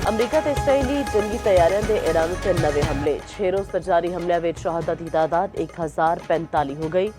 America ਤੇ ਇਸਰਾਈਲੀ ਜੰਗੀ ਤਿਆਰੀਆਂ ਦੇ ਈਰਾਨ ਉੱਤੇ ਨਵੇਂ ਹਮਲੇ 6 ਰੋਜ਼ ਤੱਕ ਜਾਰੀ ਹਮਲਿਆਂ ਵਿੱਚ ਸ਼ਹਾਦਤ ਦੀ ਤਾਦਾਦ 1045 ਹੋ ਗਈ।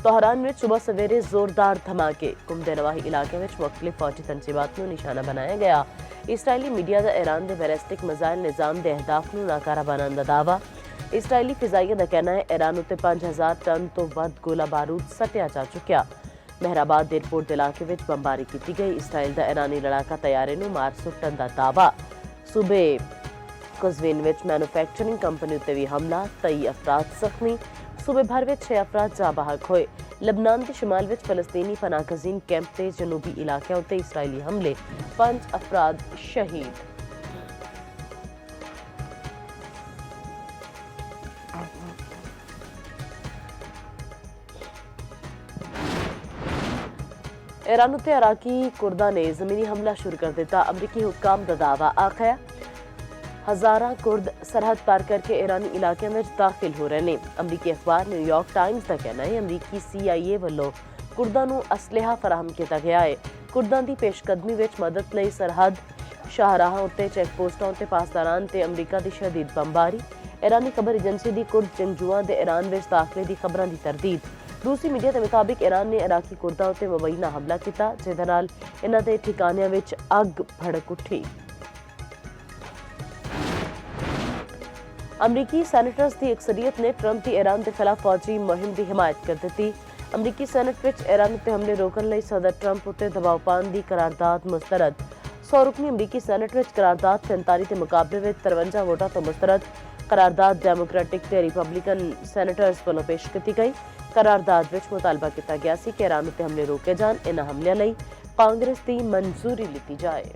तोहरान में सुबह सवेरे जोरदार धमाके कुम नवाही इलाके में मुख्तलिफ फौजी तंजीबात को निशाना बनाया गया। इसराइली मीडिया का ईरान के बैलिस्टिक मिसाइल निज़ाम के अहदाफ को नाकारा बनाने का दावा। इसराइली फिजाइया का कहना है ईरान उत्ते 5000 टन तो वध गोला बारूद सटिया जा चुकिया। मेहराबाद एयरपोर्ट इलाके में बंबारी की गई। इसराइल का ईरानी लड़ाका तैयारे को मार सुट्टन का दावा। सूबे कुजवीन में मैन्युफैक्चरिंग कंपनी उत्ते भी हमला, 23 अफराद जख्मी। सूबे भर में 6 अफराद जा बहक होए। लबनान के शिमाल में फलस्तीनी पनाहगजीन कैंप के जनूबी इलाके उत्ते इसराइली हमले, 5 अफराद शहीद। ईरान उत्ते इराकी कुर्दा ने जमीनी हमला शुरू कर दिता। अमरीकी हुक्काम का दावा आखिया हजारा कुर्द सरहद पार करके ईरानी इलाके में दाखिल हो रहे हैं। अमरीकी अखबार न्यूयॉर्क टाइम्स का कहना है अमरीकी CIA वालों कुर्दां नूं असलहा फराहम किया गया है। कुर्दां दी पेशकदमी विच मदद लई सरहद शाहराहां उत्ते चैक पोस्टां उत्ते पासदारान ते अमरीका दी शदीद बंबारी। ईरानी खबर एजेंसी दी कुर्द जंगजुआं दे ईरान विच दाखले दी खबरां दी तरदीद। रूसी मीडिया के मुताबिक ईरान ने इराकी कुर्दां उत्ते मुबैना हमला किया जिहदे नाल इन्हां दे ठिकानिਆਂ विच अग भड़क उठी। अमरीकी सैनेटर्स की अक्सरियत ने ट्रंप की ईरान के खिलाफ फौजी मुहिम की हिमायत कर दी। अमरीकी सैनेट में ईरान उत्ते हमले रोकने लई सदर ट्रंप उत्ते दबाव पाने की करारदाद मुस्तरद। 100 रुकनी अमरीकी सैनेट में करारदाद 43 के मुकाबले में 53 वोटां तो मुस्तरद। करारदाद डेमोक्रेटिक ते रिपब्लिकन सैनेटर्स वालों पेश की गई। करारदाद में मुतालबा किया गया कि ईरान उत्ते हमले रोके जान। इन्हां हमलियां लई कांग्रेस की मंजूरी ली जाए।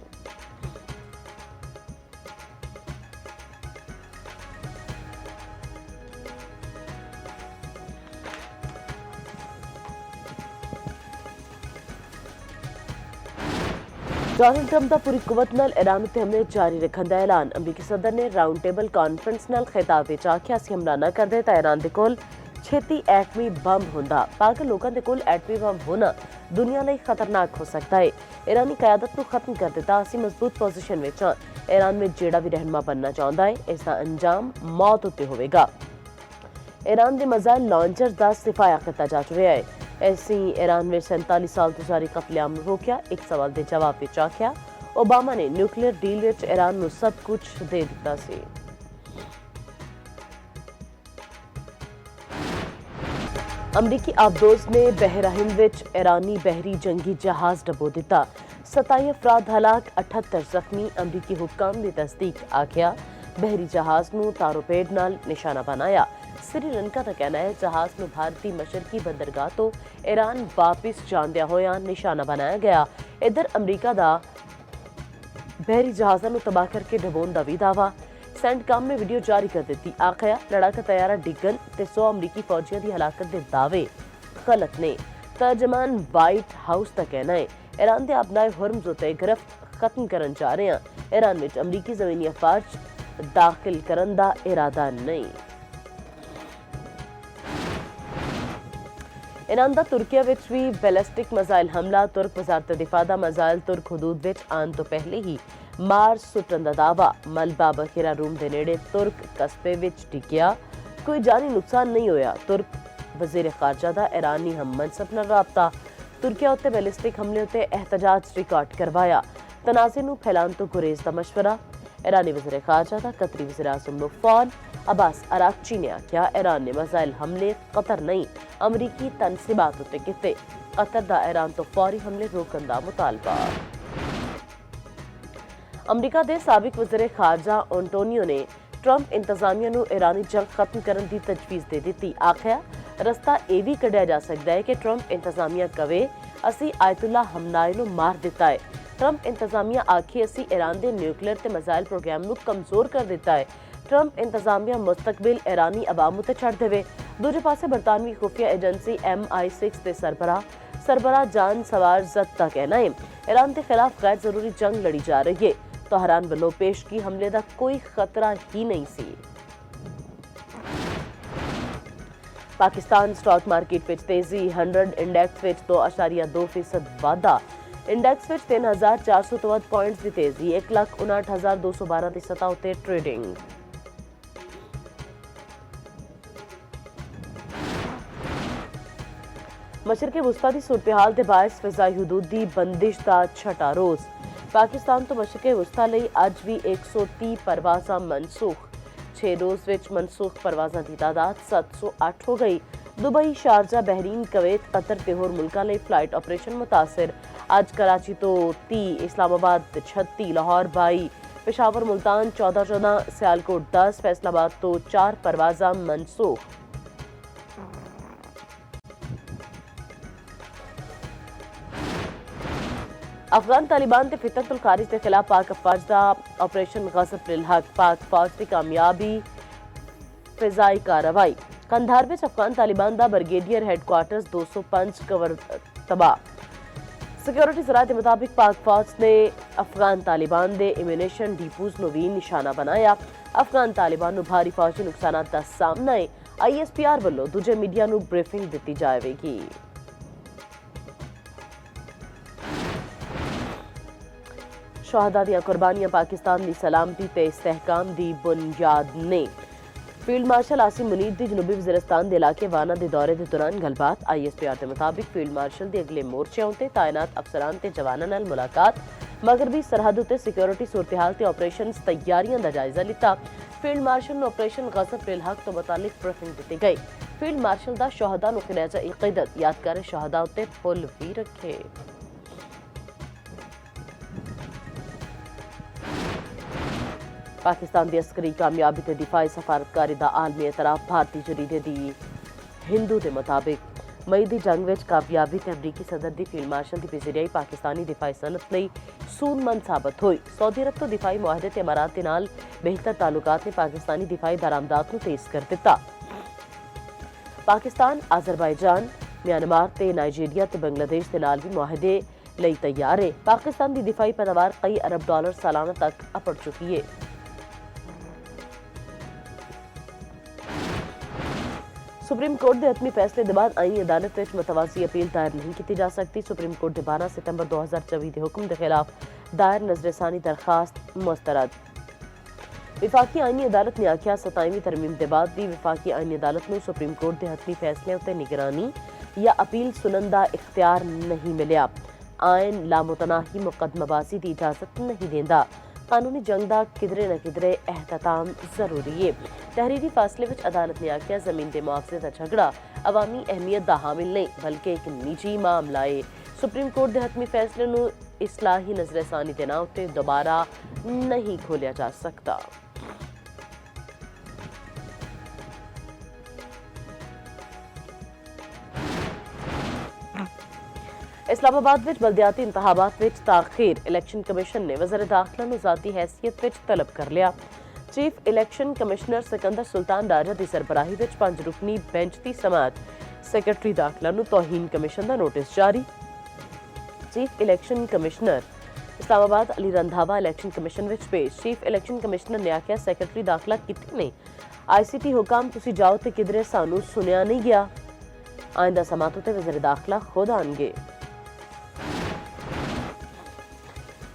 डोनाल्ड ट्रंप का पूरी कुवत नाल ईरान उत्ते हमले जारी रखने का ऐलान। अमरीकी सदर ने राउंड टेबल कॉन्फ्रेंस नाल खिताब विच आखिया असीं हमला न करदे तां ईरान दे कोल छेती एटमी बम हुंदा। पाक लोकां दे कोल एटमी बम होना दुनिया लई खतरनाक हो सकता है। ईरानी कयादत को खत्म कर दिता। असीं मजबूत पोजीशन विच हां। ईरान में जेड़ा भी रहनुमा बनना चाहुंदा है इसका अंजाम मौत उत्ते होवेगा। ईरान दे मिसाइल लॉन्चर का सिफाया किया जा चुका है। ऐसी ईरान में 47 साल तो जारी कतलेआम रोकया। एक सवाल के जवाब विच आखिया ओबामा ने न्यूक्लियर डील विच ईरान नूं सब कुछ दे दिता सी। अमरीकी आबदोज ने बहराहिंद विच ईरानी बहरी जंगी जहाज डबो दिता। 27 अफराद हलाक, 78 जख्मी। अमरीकी हुक्काम की तस्दीक आखिया बहरी जहाज नूं तारोपेड नाल निशाना बनाया। श्रीलंका का कहना है जहाज में भारतीय मशरकी बंदरगाह तो ईरान वापिस जांदिया होया निशाना बनाया गया। इधर अमरीका का बहरी जहाज़ों को तबाह करके डबोन का भी दावा। सेंटकॉम में वीडियो जारी कर दी। आखिया लड़ाका तैयारा डिगन ते 100 अमरीकी फौजियों की हलाकत के दावे गलत ने। तर्जमान व्हाइट हाउस का कहना है ईरान के अपनाए हुर्मज उत्ते गिरफ्त खत्म करन जा रहे हैं। ईरान में अमरीकी ज़मीनी अफवाज दाखिल करन दा इरादा नहीं। ईरान का तुर्किया विच भी बैलिस्टिक मिसाइल हमला। तुर्क वजारत दिफा का मिसाइल तुर्क हदूद विच आने तो पहले ही मार सुट्टन का दावा। मलबा बखेरा रूम के नेड़े तुर्क कस्बे विच डिग्गिया। कोई जानी नुकसान नहीं होया। तुर्क वजीर खारजा का ईरानी हम मनसब नाल राबता। तुर्किया उत्ते बैलिस्टिक हमले उत्ते एहतजाज रिकॉर्ड करवाया। तनाज़े नूं फैलाण तो गुरेज का मशवरा। ईरानी वजीर खारजा का कतरी वज़ीर आज़म मुफ्तान अब्बास अराक्ची ने आख्या ईरान ने मिसाइल हमले कतर नहीं अमरीकी तनसीबात उत्ते कीते। कतर दा ईरान तो फौरी हमले रोकन दा मुतालबा। अमरीका के साबिक वज़ीर खारजा एंटोनियो ने ट्रंप इंतजामिया नूं ईरानी जंग खत्म करने की तजवीज़ दे दी। आख्या रस्ता यह भी कढ़िया जा सकता है कि ट्रंप इंतजामिया कवे असी आयतुल्ला हमनाए नूं मार दिता है। ट्रंप इंतजामिया आखी असी ईरान के न्यूक्लियर ते मिसाइल प्रोग्राम नूं कमजोर कर दिता है। ट्रंप इंतजामिया मुस्तकबिल ईरानी अवाम उत्ते छड़ देवे। दूजे पासे बरतानवी खुफिया एजेंसी MI6 के सरबराह जान सवार जद का कहना है ईरान के खिलाफ गैर जरूरी जंग लड़ी जा रही है। तोहरान वालों पेश की हमले का कोई खतरा ही नहीं सी। पाकिस्तान स्टॉक मार्केट विच तेजी। 100 इंडेक्स विच 2.2% वाधा। इंडेक्स ਵਿੱਚ 3400 ਤੋਂ ਵੱਧ ਪੁਆਇੰਟਸ ਦੀ ਤੇਜ਼ੀ 1,59,212 ਦੀ ਸਤ੍ਹਾ ਉੱਤੇ ਟ੍ਰੇਡਿੰਗ। मशरक़े वुस्ता की सूरत हाल के बायस फिजाई हदूद की बंदिश का छठा रोज़। पाकिस्तान तो मशरक़े वुस्ता लिए अज भी 130 परवाज़ा मनसूख। 6 रोज़ विच मनसूख परवाज़ा की तादाद 708 हो गई। Dubai, Sharjah, Bahrain, Kuwait, Qatar ते होर मुल्कां लई फ्लाइट ऑपरेशन मुतासिर। अज कराची तो 30, इस्लामाबाद 36, लाहौर 22, पेशावर मुल्तान 14-14, सियालकोट 10, फैसलाबाद तो 4 परवाज़ा मनसूख। अफगान तालिबान ते फितरतुल खारिज के खिलाफ पाक अफवाज का ऑपरेशन गज़ब लिल हक। पाक फौज की कामयाबी फिजाई कार्रवाई। कंधार में अफगान तालिबान का ब्रिगेडियर हैडक्वार्टर्स 205 कवर तबाह। सिक्योरिटी जराये के मुताबिक पाक फौज ने अफगान तालिबान के इम्यूनेशन डिपोज नू भी निशाना बनाया। अफगान तालिबान नू भारी फौजी नुकसानां का सामना है। ISPR वालों दूजे मीडिया नू ब्रीफिंग दी जाएगी। शहादा दियां कुर्बानियां पाकिस्तान की सलामती ते इस्तेहकाम की बुनियाद ने। फील्ड मार्शल आसिम मुनीर की जनूबी वज़ीरिस्तान के इलाके वाना के दौरे के दौरान गलबात। ISPR के मुताबिक फील्ड मार्शल के अगले मोर्चे उत्ते तैनात अफसरान ते जवानां नाल मुलाकात। मगरबी सरहद उत्ते सिक्योरिटी सूरत हाल ते ऑपरेशन तैयारियां का जायजा लिता। फील्ड मार्शल ने ऑपरेशन गज़ब लिल हक तो मुतालिक ब्रीफिंग दी गई। फील्ड मार्शल का शहादा नू खिलाजा इक़ीदत यादगार शहादा उत्ते फुल भी रखे। पाकिस्तान की अस्करी कामयाबी ते दिफाई सफारतकारी का आलमी एतराफ। भारतीय जरीदे दी हिंदू के मुताबिक मई की जंग में कामयाबी ते अमरीकी सदर की फील्ड मार्शल की पेशरियाई पाकिस्तानी दिफाई सनत लई सूनमंद साबित हुई। सऊदी अरब तो दिफाई मुआहदे ते इमारात के नाल बेहतर ताल्लुकात ने पाकिस्तानी दिफाई बरामदात नू तेज कर दिता। पाकिस्तान अजरबैजान, म्यांमार ते नाइजीरिया ते बांग्लादेश के नाल भी मुआहदे लई तैयार है। पाकिस्तान की दिफाई पैदावार कई अरब डॉलर सालाना तक अपड़ चुकी है। सुप्रीम कोर्ट के हतमी फैसले के बाद आईनी अदालत में मुतवाज़ी अपील दायर नहीं की जा सकती। सुप्रीम कोर्ट के 12 सितंबर 2024 के हुक्म के खिलाफ दायर नजरसानी दरखास्त मुस्तरद। विफाकी आईनी अदालत ने आख्या 27वीं तरमीम के बाद भी विफाकी आईनी अदालत को सुप्रीम कोर्ट के हतमी फैसले उत्ते निगरानी या अपील सुनन का इख्तियार नहीं मिलिया। आयन लामुतनाही मुकदमाबाजी की इजाजत नहीं देंदा। कानूनी जंग का किधरे न किधरे एहतमाम जरूरी है। तहरीरी फासले में अदालत ने आख्या जमीन के मुआवजे का झगड़ा अवामी अहमियत का हामिल नहीं बल्कि एक निजी मामला है। सुप्रीम कोर्ट के हतमी फैसले नू इस्लाही नजरसानी के नाम उत्ते दोबारा नहीं खोलिया जा सकता। इस्लामाबाद विच बलदियाती इंतखाबात विच ताखीर। इलैक्शन कमिशन ने वज़ीर दाखिला नू ज़ाती हैसियत विच तलब कर लिया। Chief election commissioner Sikandar Sultan Raja की सरबराही विच 5 रुकनी बेंच की समात। सैकटरी दाखिला नू तौहीन कमिशन का नोटिस जारी। Chief election commissioner Islamabad Ali Randhawa election commission विच पेश। चीफ इलैक्शन कमिश्नर ने आख्या सैकटरी दाखिला कितने ने ICT हुकाम तुसी जाओ ते किधरे सानू सुनिया नहीं गया। आइंदा समातों ते वज़ीर दाखिला खुद आएंगे।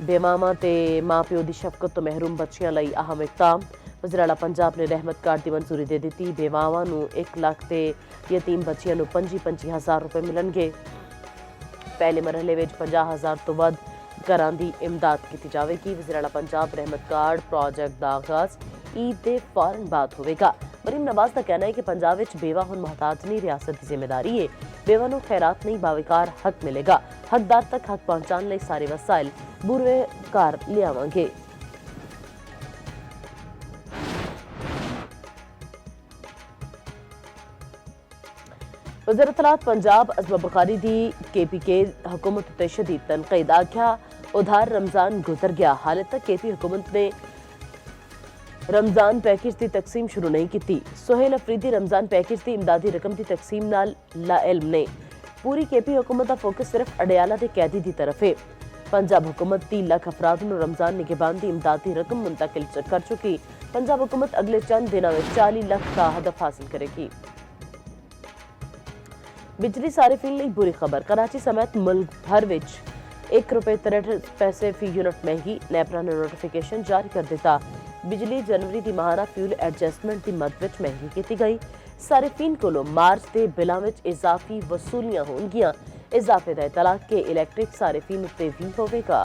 बेमामा ते मां प्यो की शफकत तो महरूम बच्चियां लई अहम इकदाम। वज़ीर आला पंजाब ने रहमत कार्ड की मंजूरी दे दी। बेमामा नू 1 लाख ते यतीम बच्चियां नू 25,000 रुपए मिलणगे। पहले मरहले में 50,000 तो वध घरां दी इमदाद की जाएगी। वज़ीर आला पंजाब रहमत कार्ड प्रोजेक्ट का आगाज ईद के फौरन बाद होगा। मरीम नवाज का कहना है कि पंजाब में बेवा हुण मोहताज नहीं रियासत की जिम्मेदारी है। बेवा नू खैरात नहीं बाविकार हक मिलेगा। हकदार तक हक पहुंचाने लई सारे वसाइल बुरे कार लियावांगे। वज़ीर इत्तलात पंजाब अज़मा बुखारी दी KPK हुकूमत उत्ते शदीद तनकीद। आख्या उधार रमजान गुजर गया हाले तक KP हुकूमत ने रमजान पैकेज की तकसीम शुरू नहीं की। सोहेल अफरीदी रमजान पैकेज की इमदादी रकम की तकसीम नाल लाइल्म ने। पूरी KP हुकूमत का फोकस सिर्फ अडियाला के कैदी की तरफ है। पंजाब हुकूमत 3 लाख अफराद नू रमजान निगहबान की इमदादी रकम मुंतकिल कर चुकी। पंजाब हुकूमत अगले चंद दिनों में 40 लाख का हदफ हासिल करेगी। बिजली सारिफिन लई बुरी खबर। कराची समेत मुल्क भर विच ₹1.63 फी यूनिट महंगी। नैपरा ने नोटिफिकेशन जारी कर दिता। बिजली जनवरी की माहाना फ्यूल एडजस्टमेंट की मद विच महंगी की गई। सारिफीन कोलों मार्च के बिलों में इजाफी वसूलियां होणगियां। इजाफे का इतला के इलैक्ट्रिक सारिफीन उत्ते भी होवेगा।